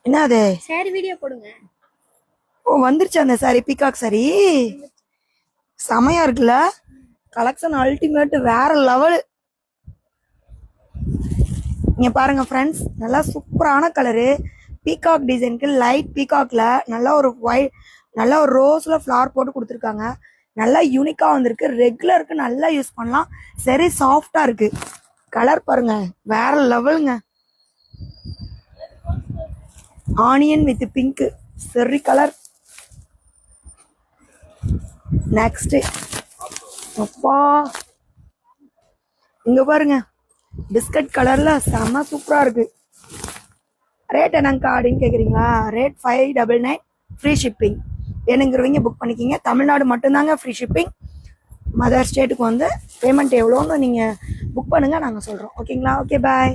என்ன அது sorry video போடுங்க. ஓ வந்துருச்சு அந்த சாரி, பீகாக் சாரி. செமையா இருக்குல்ல, கலெக்ஷன் அல்டிமேட், வேற லெவல். இங்க பாருங்க ஃப்ரெண்ட்ஸ், நல்லா சூப்பரான கலரு, பீகாக் டிசைனுக்கு லைட் பீகாக்ல நல்லா ஒரு ஒயிட், நல்லா ஒரு ரோஸ்ல ஃப்ளவர் போட்டு கொடுத்துருக்காங்க. நல்லா யூனிக்கா வந்திருக்கு, ரெகுலருக்கு நல்லா யூஸ் பண்ணலாம். சரி சாஃப்டா இருக்கு. கலர் பாருங்க வேற லெவலுங்க, ஆனியன் வித் பிங்க், சரி கலர். நெக்ஸ்ட் அப்பா இங்க பாருங்க, பிஸ்கட் கலர்ல செம்ம சூப்பரா இருக்கு. ரேட் என்னங்கக்கா அப்படின்னு கேக்குறீங்களா? Rate 599, free shipping. வேணுங்கிறவங்க புக் பண்ணிக்கிங்க. தமிழ்நாடு மட்டும்தாங்க ஃப்ரீ ஷிப்பிங். மதர் ஸ்டேட்டுக்கு வந்து பேமெண்ட் எவ்வளோன்னு நீங்கள் புக் பண்ணுங்கள், நாங்கள் சொல்கிறோம். ஓகேங்களா? Okay bye.